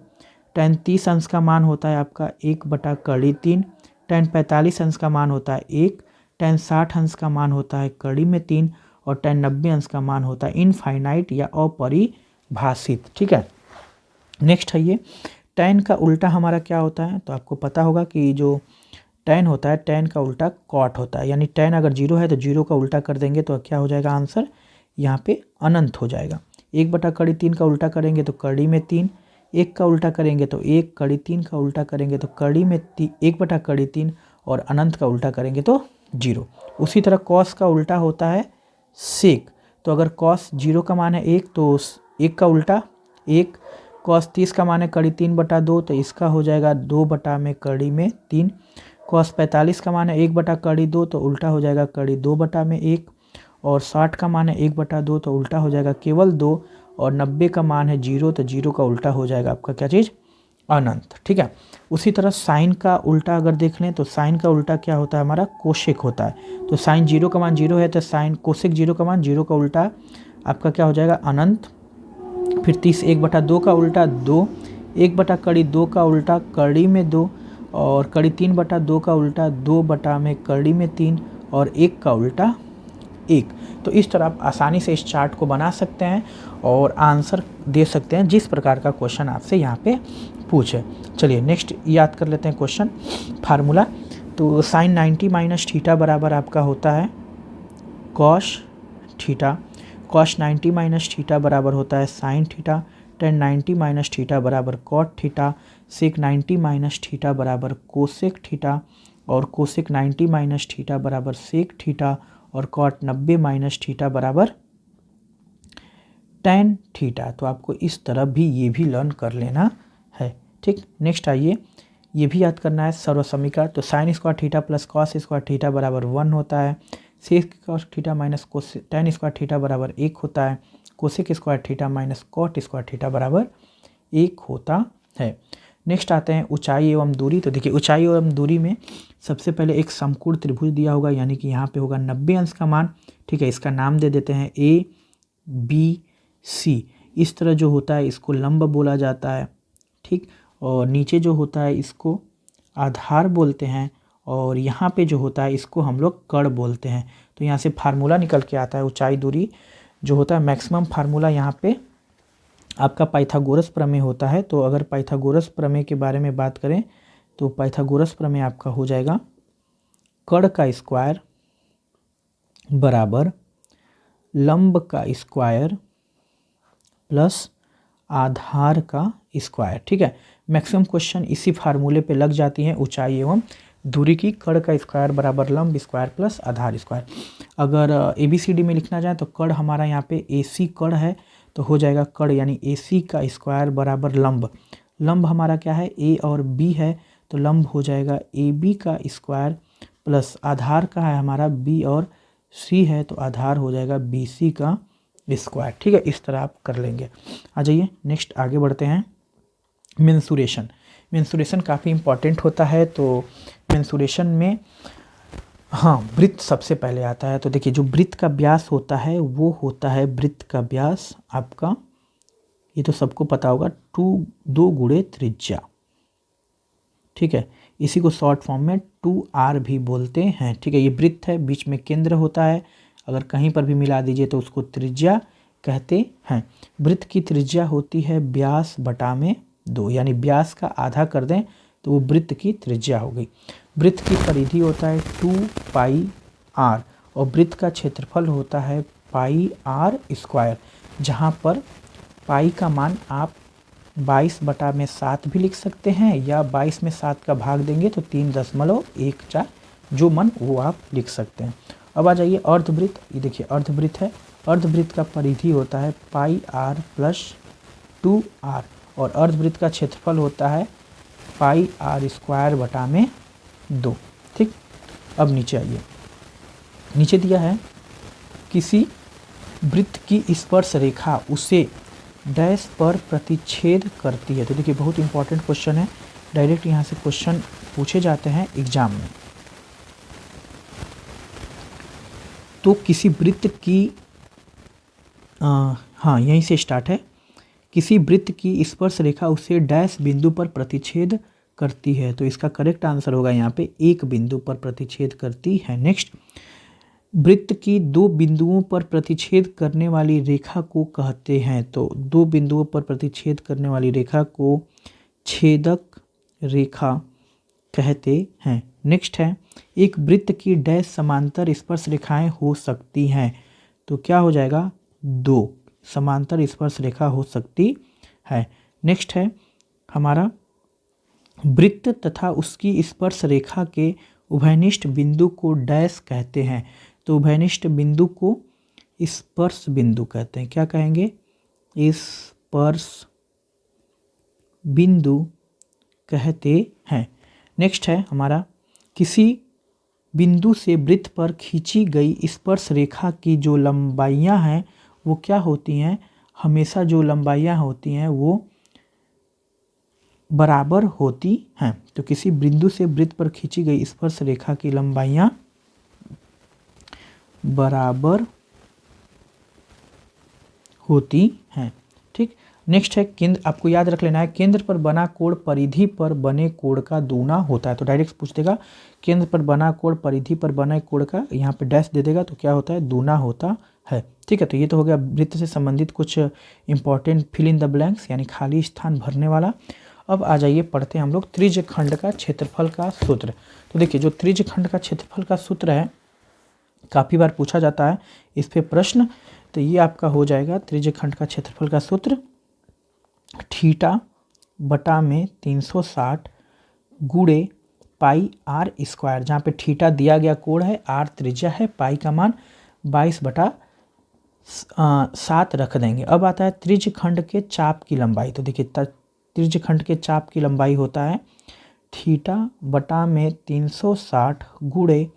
tan 30 अंश का मान होता है आपका 1/कड़ी 3, tan 45 अंश का मान होता है 1, tan 60 अंश का मान होता है कड़ी में 3 और tan 90 अंश का मान होता है इनफाइनाइट या अपरिभाषित, ठीक है। नेक्स्ट है ये tan का उल्टा हमारा क्या होता है, तो आपको पता होगा कि जो tan होता है tan का उल्टा cot होता है, यानी tan अगर 0 है तो 0 का उल्टा कर देंगे तो क्या हो जाएगा आंसर यहाँ पे अनंत हो जाएगा। 1/कड़ी 3 का उल्टा करेंगे तो कड़ी में 3, 1 का उल्टा करेंगे तो 1, कड़ी 3 का उल्टा करेंगे तो कड़ी में 1/कड़ी 3 और अनंत का उल्टा करेंगे तो 0। उसी तरह कॉस का उल्टा होता है सेक, तो अगर कॉस 0 का मान है 1 तो 1 का उल्टा 1, कॉस 30 का मान है कड़ी 3/2 तो इसका हो जाएगा 2/कड़ी में 3, कॉस 45 का मान है 1/कड़ी 2 तो उल्टा हो जाएगा कड़ी 2/1 और 60 का मान है 1/2 तो उल्टा हो जाएगा केवल 2 और 90 का मान है 0 तो 0 का उल्टा हो जाएगा आपका क्या चीज़ अनंत, ठीक है। उसी तरह साइन का उल्टा अगर देख लें तो साइन का उल्टा क्या होता है हमारा कोशेक होता है। तो साइन 0 का मान 0 है तो साइन कोशेक 0 का मान 0 का उल्टा आपका क्या हो जाएगा अनंत। फिर 30 1/2 का उल्टा 2, 1/कड़ी 2 का उल्टा कड़ी में 2 और कड़ी 3/2 का उल्टा 2/कड़ी में 3 और 1 का उल्टा 1। तो इस तरह आप आसानी से इस चार्ट को बना सकते हैं और आंसर दे सकते हैं जिस प्रकार का क्वेश्चन आपसे यहाँ पे पूछे। चलिए नेक्स्ट याद कर लेते हैं क्वेश्चन फार्मूला। तो साइन 90 माइनस थीटा बराबर आपका होता है cos theta, cos 90 minus theta बराबर होता है sine theta, ten 90 minus theta बराबर कॉट थीटा, सेक 90 माइनस थीटा बराबर कोसेक थीटा और कोसेक 90 माइनस थीटा बराबर सेक थीटा और कॉट 90 माइनस थीटा बराबर टेन थीटा। तो आपको इस तरह भी ये भी लर्न कर लेना है, ठीक। नेक्स्ट आइए ये भी याद करना है सर्व समीकरण। तो sine square theta plus cos square theta बराबर 1 होता है, sec square theta minus tan square theta बराबर 1 होता है, cosec square theta minus cot square theta बराबर 1 होता है। नेक्स्ट आते हैं ऊंचाई एवं दूरी। तो देखिए ऊंचाई एवं दूरी में सबसे पहले एक समकोण त्रिभुज दिया होगा, यानी कि यहाँ पे होगा 90 अंश का मान, ठीक है। इसका नाम दे देते हैं ABC। इस तरह जो होता है इसको लंब बोला जाता है, ठीक। और नीचे जो होता है इसको आधार बोलते हैं और यहाँ पे जो होता है इसको हम लोग कड़ बोलते हैं। तो यहाँ से फार्मूला निकल के आता है ऊंचाई दूरी जो होता है मैक्सिमम फार्मूला यहाँ पे आपका पाइथागोरस प्रमेय होता है। तो अगर पाइथागोरस प्रमेय के बारे में बात करें तो पाइथागोरस प्रमेय आपका हो जाएगा कड़ का स्क्वायर बराबर लंब का स्क्वायर प्लस आधार का स्क्वायर, ठीक है। मैक्सिमम क्वेश्चन इसी फार्मूले पे लग जाती हैं ऊंचाई एवं दूरी की। कड़ का स्क्वायर बराबर लंब स्क्वायर प्लस आधार स्क्वायर। अगर ABCD में लिखना जाए तो कड़ हमारा यहाँ पे AC कड़ है तो हो जाएगा कड़ यानी AC का स्क्वायर बराबर लंब। लंब हमारा क्या है A और B है तो लंब हो जाएगा AB का स्क्वायर प्लस आधार का है हमारा बी और सी है, तो आधार हो जाएगा बी सी का स्क्वायर। ठीक है, इस तरह आप कर लेंगे। आ जाइए नेक्स्ट आगे बढ़ते हैं। मेंसुरेशन। मेंसुरेशन काफ़ी इंपॉर्टेंट होता है। तो मेंसुरेशन में हाँ, वृत्त सबसे पहले आता है। तो देखिए जो वृत्त का व्यास होता है वो होता है, वृत्त का व्यास आपका, ये तो सबको पता होगा, 2 गुणे त्रिज्या। ठीक है, इसी को शॉर्ट फॉर्म में 2r भी बोलते हैं। ठीक है, ये वृत्त है, बीच में केंद्र होता है, अगर कहीं पर भी मिला दीजिए तो उसको त्रिज्या कहते हैं। वृत्त की त्रिज्या होती है व्यास बटा में 2, यानी व्यास का आधा कर दें तो वो वृत्त की त्रिज्या हो गई। वृत्त की परिधि होता है 2πr और वृत्त का क्षेत्रफल होता है πr², जहाँ पर पाई का मान आप 22/7 भी लिख सकते हैं, या 22 में 7 का भाग देंगे तो 3.14, जो मन वो आप लिख सकते हैं। अब आ जाइए अर्धवृत्त। ये देखिए अर्धवृत्त है, अर्धवृत्त का परिधि होता है πr+2r और अर्धवृत्त का क्षेत्रफल होता है πr²/2। ठीक, अब नीचे आइए। नीचे दिया है किसी वृत्त की स्पर्श रेखा उसे डैश पर प्रतिच्छेद करती है। तो देखिए बहुत इंपॉर्टेंट क्वेश्चन है, डायरेक्ट यहाँ से क्वेश्चन पूछे जाते हैं एग्जाम में। तो किसी वृत्त की हाँ यहीं से स्टार्ट है। किसी वृत्त की स्पर्श रेखा उसे डैश बिंदु पर प्रतिच्छेद करती है। तो इसका करेक्ट आंसर होगा यहाँ पे 1 बिंदु पर प्रतिच्छेद करती है। नेक्स्ट, वृत्त की 2 बिंदुओं पर प्रतिच्छेद करने वाली रेखा को कहते हैं। तो 2 बिंदुओं पर प्रतिच्छेद करने वाली रेखा को छेदक रेखा कहते हैं। नेक्स्ट है, एक वृत्त की डैश समांतर स्पर्श रेखाएं हो सकती हैं। तो क्या हो जाएगा, 2 समांतर स्पर्श रेखा हो सकती है। नेक्स्ट है हमारा, वृत्त तथा उसकी स्पर्श रेखा के उभयनिष्ठ बिंदु को डैश कहते हैं। तो उभयनिष्ठ बिंदु को स्पर्श बिंदु कहते हैं। क्या कहेंगे, स्पर्श बिंदु कहते हैं। नेक्स्ट है हमारा, किसी बिंदु से वृत्त पर खींची गई स्पर्श रेखा की जो लंबाइयां हैं वो क्या होती हैं, हमेशा जो लंबाइयां होती हैं वो बराबर होती हैं। तो किसी बिंदु से वृत्त पर खींची गई स्पर्श रेखा की लंबाइयां बराबर होती हैं। ठीक, नेक्स्ट है केंद्र। आपको याद रख लेना है, केंद्र पर बना कोण परिधि पर बने कोण का दूना होता है। तो डायरेक्ट पूछ देगा केंद्र पर बना कोण परिधि पर बने कोण का, यहाँ पे डैश दे देगा तो क्या होता है, दूना होता है। ठीक है, तो ये तो हो गया वृत्त से संबंधित कुछ important fill in the blanks, यानी खाली स्थान भरने वाला। अब आ जाइए पढ़ते हैं हम लोग त्रिज्यखंड का क्षेत्रफल का सूत्र। तो देखिए जो त्रिज्यखंड का क्षेत्रफल का सूत्र है काफ़ी बार पूछा जाता है इस पे प्रश्न। तो ये आपका हो जाएगा त्रिज्यखंड का क्षेत्रफल का सूत्र, थीटा बटा में 360 गुणे πr², जहाँ पे थीटा दिया गया कोण है, r त्रिज्या है, पाई का मान 22/7 रख देंगे। अब आता है त्रिज्यखंड के चाप की लंबाई। तो देखिए त्रिज्यखंड के चाप की लंबाई होता है थीटा बटा में 360 गुणे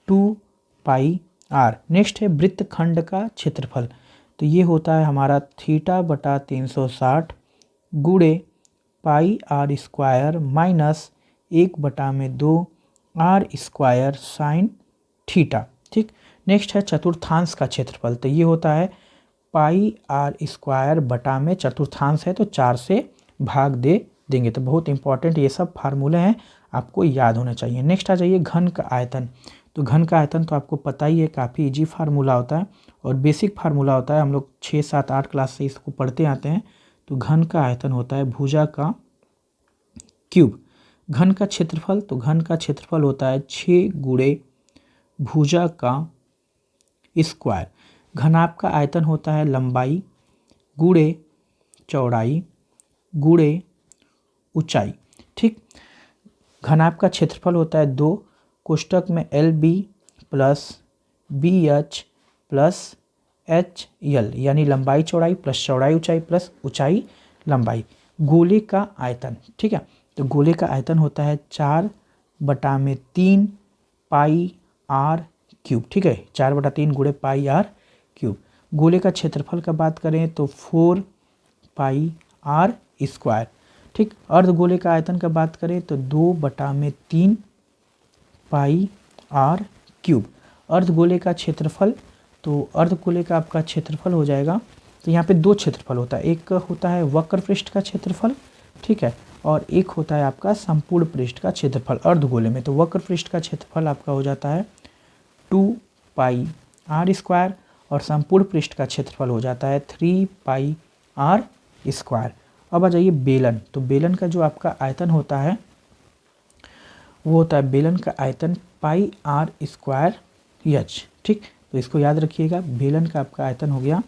2πr। नेक्स्ट है वृत्तखंड का क्षेत्रफल। तो ये होता है हमारा थीटा बटा 360 गुणे πr² minus 1/2 r² sine theta. ठीक, नेक्स्ट है चतुर्थांश का क्षेत्रफल। तो ये होता है πr² बटा में चतुर्थांश है तो 4 से भाग दे देंगे। तो बहुत इंपॉर्टेंट ये सब फार्मूले हैं, आपको याद होना चाहिए। नेक्स्ट आ जाइए घन का आयतन। तो घन का आयतन तो आपको पता ही है, काफ़ी इजी फार्मूला होता है और बेसिक फार्मूला होता है, हम लोग 6, 7, 8 क्लास से इसको पढ़ते आते हैं। तो घन का आयतन होता है भुजा का क्यूब। घन का क्षेत्रफल, तो घन का क्षेत्रफल होता है 6 गुणे भुजा का स्क्वायर। घनाभ का आयतन होता है लंबाई गुणे चौड़ाई गुणे ऊंचाई। ठीक, घनाभ का क्षेत्रफल होता है 2 कोष्टक में LB plus BH plus HL, यानी लंबाई चौड़ाई प्लस चौड़ाई ऊंचाई प्लस ऊंचाई लंबाई। गोले का आयतन, ठीक है, तो गोले का आयतन होता है 4/3 पाई आर क्यूब, ठीक है, 4/3 गुणे पाई आर क्यूब। गोले का क्षेत्रफल का बात करें तो 4 पाई आर स्क्वायर, ठीक। अर्धगोले का आयतन का बात करें तो 2/3 पाई आर क्यूब। अर्धगोले का क्षेत्रफल, तो अर्धगोले का आपका क्षेत्रफल हो जाएगा, तो यहाँ पे दो क्षेत्रफल होता है, एक होता है वक्र पृष्ठ का क्षेत्रफल, ठीक है, और एक होता है आपका संपूर्ण पृष्ठ का क्षेत्रफल अर्धगोले में। तो वक्र पृष्ठ का क्षेत्रफल आपका हो जाता है 2 पाई आर स्क्वायर और संपूर्ण पृष्ठ का क्षेत्रफल हो जाता है 3 पाई आर स्क्वायर। अब आ जाइए बेलन, तो बेलन का जो आपका आयतन होता है वो होता है, बेलन का आयतन पाई आर स्क्वायर एच, ठीक। तो इसको याद रखिएगा, बेलन का आपका आयतन हो गया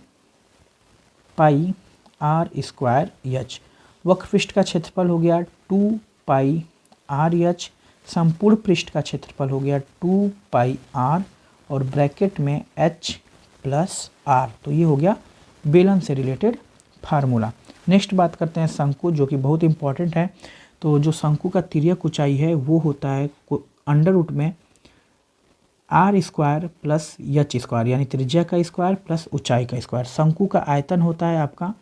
पाई आर स्क्वायर एच। वक्र पृष्ठ का क्षेत्रफल हो गया 2 पाई आर एच, संपूर्ण पृष्ठ का क्षेत्रफल हो गया 2 पाई आर और ब्रैकेट में एच प्लस आर। तो ये हो गया बेलन से रिलेटेड फार्मूला। नेक्स्ट बात करते हैं शंकु, जो कि बहुत इंपॉर्टेंट है। तो जो शंकु का तिर्यक ऊंचाई है वो होता है अंडर रूट में r square plus h square, यानी त्रिज्या का स्क्वायर प्लस ऊंचाई का स्क्वायर। शंकु का आयतन होता है आपका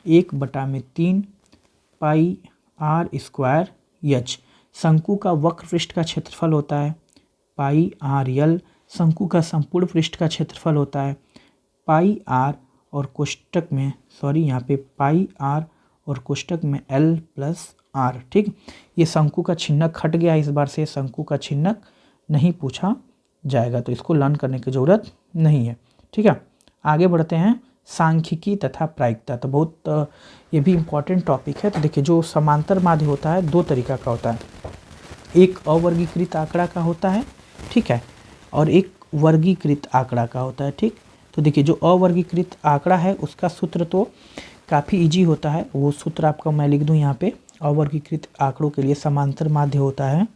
1/3 पाई आर स्क्वायर एच। शंकु का वक्र पृष्ठ का क्षेत्रफल होता है पाई आर एल। शंकु का संपूर्ण पृष्ठ का क्षेत्रफल होता है पाई आर और कोष्टक में, सॉरी यहाँ पे पाई आर और कोष्टक में एल प्लस आर, ठीक। ये शंकु का छिन्नक हट गया, इस बार से शंकु का छिन्नक नहीं पूछा जाएगा, तो इसको लर्न करने की ज़रूरत नहीं है, ठीक है। आगे बढ़ते हैं सांख्यिकी तथा प्रायिकता, तो बहुत ये भी इम्पॉर्टेंट टॉपिक है। तो देखिए, जो समांतर माध्य होता है दो तरीका का होता है, एक अवर्गीकृत आंकड़ा का होता है, ठीक है, और एक वर्गीकृत आंकड़ा का होता है, ठीक। तो देखिए, जो अवर्गीकृत आंकड़ा है उसका सूत्र तो काफ़ी इजी होता है, वो सूत्र आपका मैं लिख दूं यहाँ पे। अवर्गीकृत आंकड़ों के लिए समांतर माध्य होता है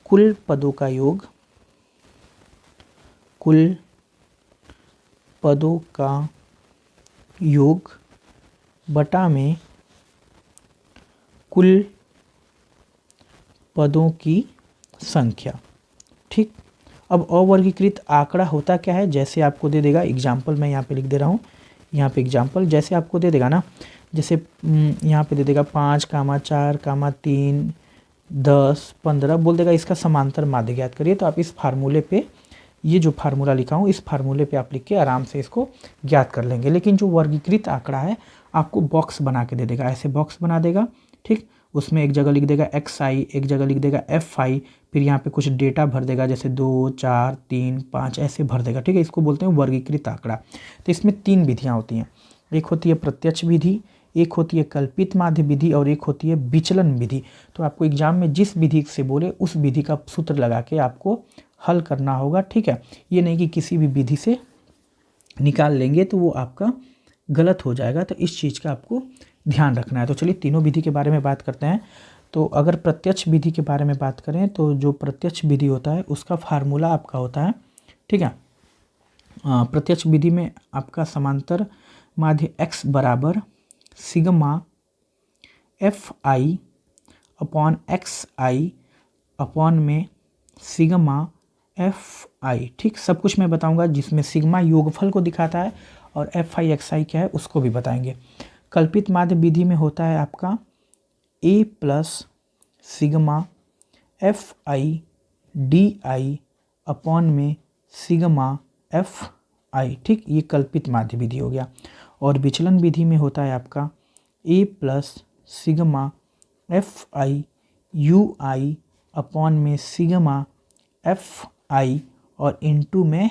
कुल पदों का योग, कुल पदों का योग बटा में कुल पदों की संख्या, ठीक। अब अवर्गीकृत आंकड़ा होता क्या है, जैसे आपको दे देगा एग्जाम्पल, मैं यहाँ पे लिख दे रहा हूँ, यहाँ पे एग्जाम्पल जैसे आपको दे देगा ना, जैसे यहाँ पे दे देगा 5, 4, 3, 10, 15 बोल देगा, इसका समांतर माध्य ज्ञात करिए। तो आप इस फार्मूले पे, ये जो फार्मूला लिखा हूँ इस फार्मूले पे आप लिख के आराम से इसको ज्ञात कर लेंगे। लेकिन जो वर्गीकृत आंकड़ा है आपको बॉक्स बना के दे देगा, ऐसे बॉक्स बना देगा, ठीक। उसमें एक जगह लिख देगा xi, एक जगह लिख देगा fi, फिर यहाँ पे कुछ डेटा भर देगा, जैसे 2, 4, 3, 5 ऐसे भर देगा, ठीक है। इसको बोलते हैं वर्गीकृत आंकड़ा। तो इसमें 3 विधियाँ होती हैं, एक होती है प्रत्यक्ष विधि, एक होती है कल्पित माध्य विधि और एक होती है विचलन विधि। तो आपको एग्जाम में जिस विधि से बोले उस विधि का सूत्र लगा के आपको हल करना होगा, ठीक है। ये नहीं कि किसी भी विधि से निकाल लेंगे तो वो आपका गलत हो जाएगा, तो इस चीज़ का आपको ध्यान रखना है। तो चलिए तीनों विधि के बारे में बात करते हैं। तो अगर प्रत्यक्ष विधि के बारे में बात करें तो जो प्रत्यक्ष विधि होता है उसका फार्मूला आपका होता है, ठीक है। प्रत्यक्ष विधि में आपका समांतर माध्य x बराबर sigma F I upon x I upon में सिग्मा एफ आई, ठीक। सब कुछ मैं बताऊंगा, जिसमें सिग्मा योगफल को दिखाता है और एफ आई एक्स आई क्या है उसको भी बताएंगे। कल्पित माध्य विधि में होता है आपका a plus sigma F I D I upon में सिग्मा एफ आई, ठीक। ये कल्पित माध्य विधि हो गया। और विचलन विधि में होता है आपका a plus sigma F I you I upon में सिग्मा एफ आई और इनटू में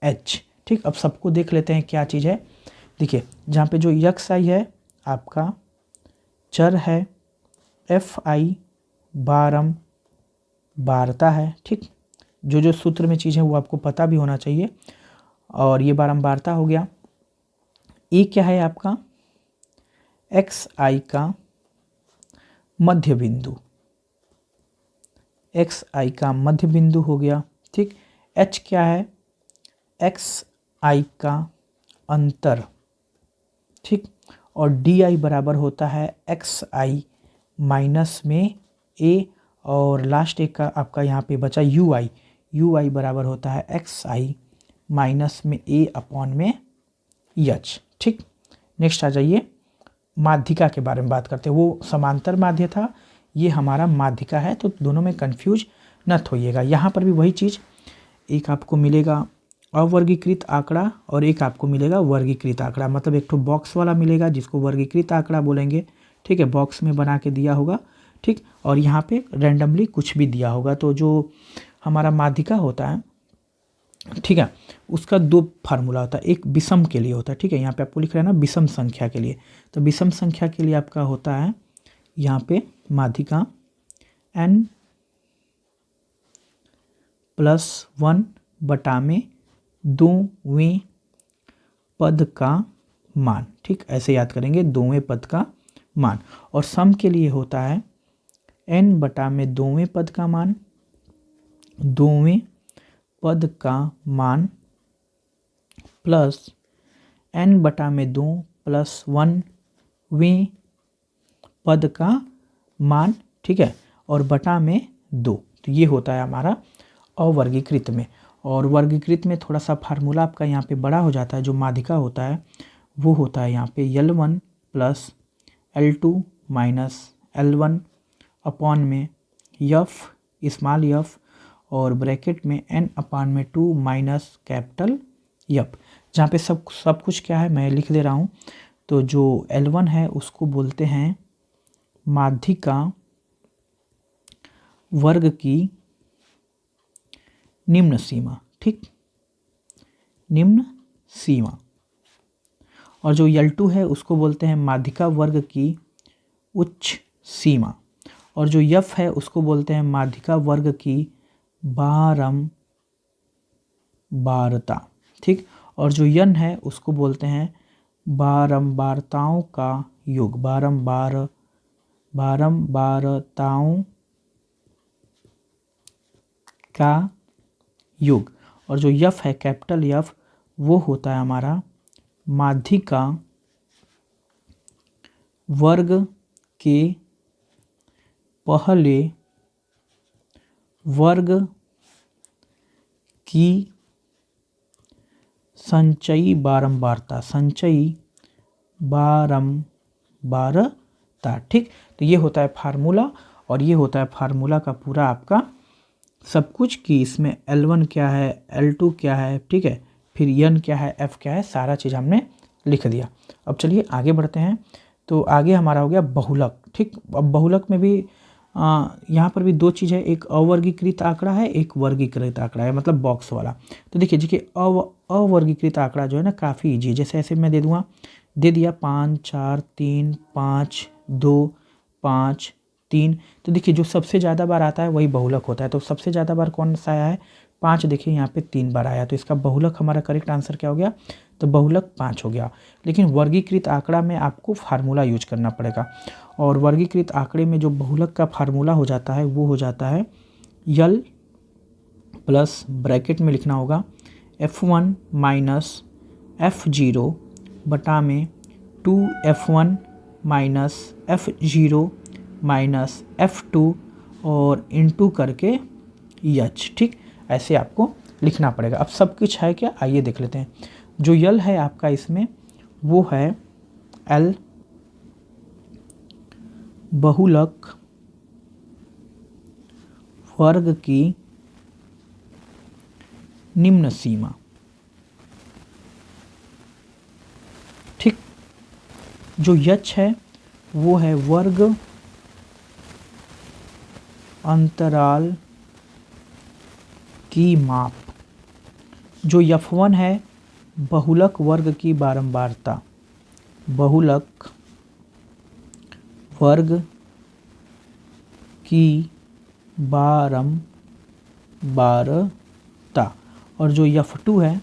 h, ठीक। अब सबको देख लेते हैं क्या चीज़ है। देखिए, जहाँ पे जो यक्स आई है आपका चर है, एफ आई बारंबारता है, ठीक। जो जो सूत्र में चीज़ है वो आपको पता भी होना चाहिए, और ये बारंबारता हो गया। ए क्या है आपका एक्स आई का मध्य बिंदु, एक्स आई का मध्य बिंदु हो गया, ठीक। एच क्या है एक्स आई का अंतर, ठीक। और डी आई बराबर होता है एक्स आई माइनस में ए, और लास्ट एक का आपका यहाँ पे बचा यू आई, यू आई बराबर होता है एक्स आई माइनस में ए अपॉन में एच। ठीक, नेक्स्ट आ जाइए माध्यिका के बारे में बात करते हैं। वो समांतर माध्य था, ये हमारा माध्यिका है, तो दोनों में कंफ्यूज मत होइएगा। यहाँ पर भी वही चीज़, एक आपको मिलेगा अवर्गीकृत आंकड़ा और एक आपको मिलेगा वर्गीकृत आंकड़ा। मतलब एक तो बॉक्स वाला मिलेगा जिसको वर्गीकृत आंकड़ा बोलेंगे, ठीक है, बॉक्स में बना के दिया होगा, ठीक, और यहाँ पे रैंडमली कुछ भी दिया होगा। तो जो हमारा माध्यिका होता है, ठीक है, उसका दो फार्मूला होता है, एक विषम के लिए होता है, ठीक है, यहाँ पे आपको लिख रहे हैं ना विषम संख्या के लिए। तो विषम संख्या के लिए आपका होता है यहाँ पे माध्यिका n प्लस 1 बटा में 2वें पद का मान। ठीक, ऐसे याद करेंगे, 2वें पद का मान। और सम के लिए होता है n बटा में 2वें पद का मान, 2वें पद का मान प्लस n बटा में 2 प्लस 1वें पद का मान, ठीक है, और बटा में 2। तो ये होता है हमारा अवर्गीकृत में। और वर्गीकृत में थोड़ा सा फार्मूला आपका यहाँ पे बड़ा हो जाता है। जो माध्यिका होता है वो होता है यहाँ पे L1 plus L2 minus L1 upon में F स्मॉल f और ब्रैकेट में n अपॉन में 2 माइनस कैपिटल F। जहाँ पे सब कुछ क्या है मैं लिख दे रहा हूँ। तो जो L1 है उसको बोलते हैं माध्यिका वर्ग की निम्न सीमा, ठीक, निम्न सीमा। और जो L2 है उसको बोलते हैं माध्यिका वर्ग की उच्च सीमा। और जो F है उसको बोलते हैं माध्यिका वर्ग की बारंबारता, ठीक। और जो N है उसको बोलते हैं बारंबारताओं का योग, बारंबारताओं का योग। और जो F है कैपिटल F वो होता है हमारा माध्यिका वर्ग के पहले वर्ग की संचयी बारंबारता, ठीक। तो ये होता है फार्मूला, और ये होता है फार्मूला का पूरा आपका सब कुछ कि इसमें L1 क्या है, L2 क्या है, ठीक है, फिर N क्या है, F क्या है, सारा चीज़ हमने लिख दिया। अब चलिए आगे बढ़ते हैं। तो आगे हमारा हो गया बहुलक, ठीक। अब बहुलक में भी यहाँ पर भी दो चीज़ है, एक अवर्गीकृत आंकड़ा है, एक वर्गीकृत आंकड़ा है, मतलब बॉक्स वाला। तो देखिए अवर्गीकृत आंकड़ा जो है ना काफ़ी ईजी है। जैसे ऐसे मैं दे दूँगा, दे दिया 5 4 3 5 2 5 3। तो देखिए जो सबसे ज़्यादा बार आता है वही बहुलक होता है। तो सबसे ज़्यादा बार कौन सा आया है, 5। देखिए यहाँ पे 3 बार आया, तो इसका बहुलक हमारा करेक्ट आंसर क्या हो गया, तो बहुलक 5 हो गया। लेकिन वर्गीकृत आंकड़ा में आपको फार्मूला यूज करना पड़ेगा, और वर्गीकृत आंकड़े में जो बहुलक का फार्मूला हो जाता है वो हो जाता है L प्लस ब्रैकेट में लिखना होगा F1 माइनस F0 बटा में 2F1 minus F0 minus F2 और इनटू करके H, ठीक। ऐसे आपको लिखना पड़ेगा। अब सब कुछ है क्या, आइए देख लेते हैं। जो L है आपका इसमें वो है L बहुलक वर्ग की निम्न सीमा, ठीक। जो H है वो है वर्ग अंतराल की माप। जो F1 है बहुलक वर्ग की बारंबारता, बहुलक वर्ग की बारंबारता। और जो F2 है,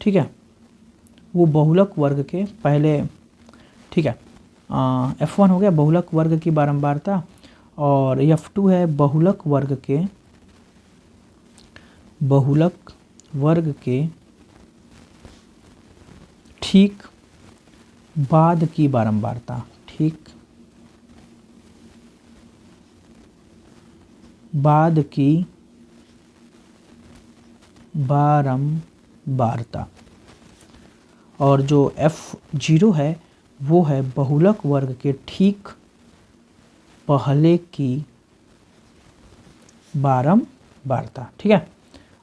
ठीक है, वो बहुलक वर्ग के पहले, ठीक है, F1 हो गया बहुलक वर्ग की बारंबारता, और F2 है बहुलक वर्ग के ठीक बाद की बारंबारता, ठीक बाद की बारंबारता। और जो F0 है वो है बहुलक वर्ग के ठीक पहले की बारंबारता। ठीक है,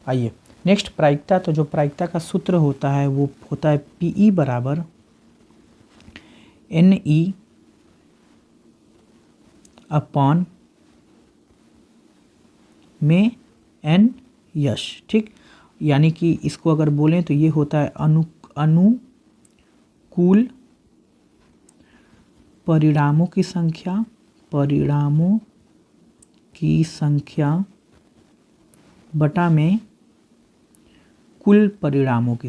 आइए नेक्स्ट प्रायिकता। तो जो प्रायिकता का सूत्र होता है वो होता है PE बराबर NE अपॉन में N यश। ठीक, यानी कि इसको अगर बोलें तो ये होता है अनुकूल परिणामों की संख्या बटा में कुल परिणामों की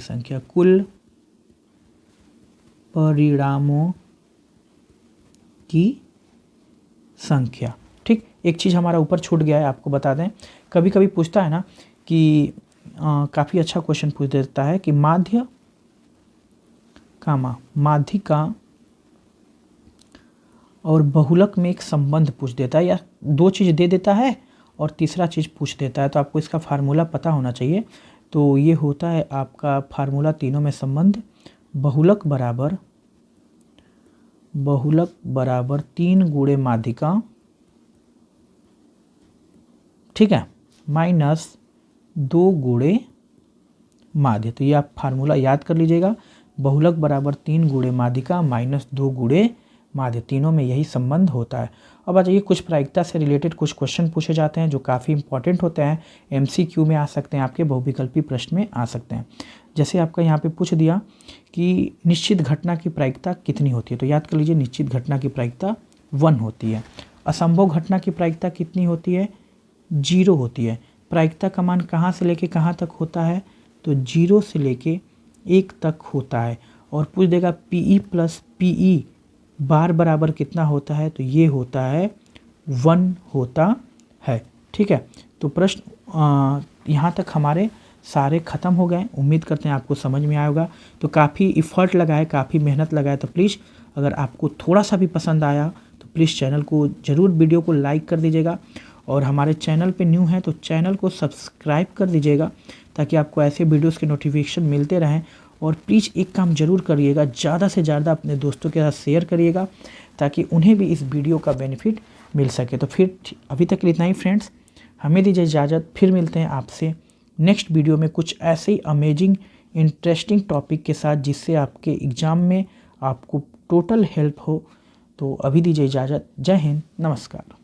संख्या। ठीक, एक चीज़ हमारा ऊपर छूट गया है, आपको बता दें, कभी कभी पूछता है ना कि काफ़ी अच्छा क्वेश्चन पूछ देता है कि माध्यिका और बहुलक में एक संबंध पूछ देता है, या दो चीज़ दे देता है और तीसरा चीज़ पूछ देता है, तो आपको इसका फार्मूला पता होना चाहिए। तो ये होता है आपका फार्मूला तीनों में संबंध, बहुलक बराबर 3 गुणे माध्यिका, ठीक है, माइनस 2 गुणे माध्य। तो ये आप फार्मूला याद कर लीजिएगा, बहुलक बराबर 3 गुणे माध्यिका माइनस 2 गुणे माध्य, तीनों में यही संबंध होता है। अब आ जाइए, कुछ प्रायिकता से रिलेटेड कुछ क्वेश्चन पूछे जाते हैं जो काफ़ी इंपॉर्टेंट होते हैं, MCQ में आ सकते हैं, आपके बहुविकल्पी प्रश्न में आ सकते हैं। जैसे आपका यहाँ पे पूछ दिया कि निश्चित घटना की प्रायिकता कितनी होती है, तो याद कर लीजिए निश्चित घटना की प्रायिकता 1 होती है। असंभव घटना की प्रायिकता कितनी होती है, 0 होती है। प्रायिकता का मान कहाँ से लेके कहाँ तक होता है, तो 0 से लेके 1 तक होता है। और पूछ देगा PE प्लस PE बार बराबर कितना होता है, तो ये होता है 1 होता है। ठीक है, तो प्रश्न यहाँ तक हमारे सारे ख़त्म हो गए। उम्मीद करते हैं आपको समझ में आया होगा। तो काफ़ी इफ़र्ट लगा है, काफ़ी मेहनत लगा है, तो प्लीज़ अगर आपको थोड़ा सा भी पसंद आया तो प्लीज़ चैनल को ज़रूर, वीडियो को लाइक कर दीजिएगा, और हमारे चैनल पे न्यू हैं तो चैनल को सब्सक्राइब कर दीजिएगा ताकि आपको ऐसे वीडियोस के नोटिफिकेशन मिलते रहें। और प्लीज़ एक काम ज़रूर करिएगा, ज़्यादा से ज़्यादा अपने दोस्तों के साथ शेयर करिएगा ताकि उन्हें भी इस वीडियो का बेनिफिट मिल सके। तो फिर अभी तक इतना ही फ्रेंड्स, हमें दीजिए इजाज़त, फिर मिलते हैं आपसे नेक्स्ट वीडियो में कुछ ऐसे ही अमेजिंग इंटरेस्टिंग टॉपिक के साथ जिससे आपके एग्ज़ाम में आपको टोटल हेल्प हो। तो अभी दीजिए इजाज़त, जय हिंद, नमस्कार।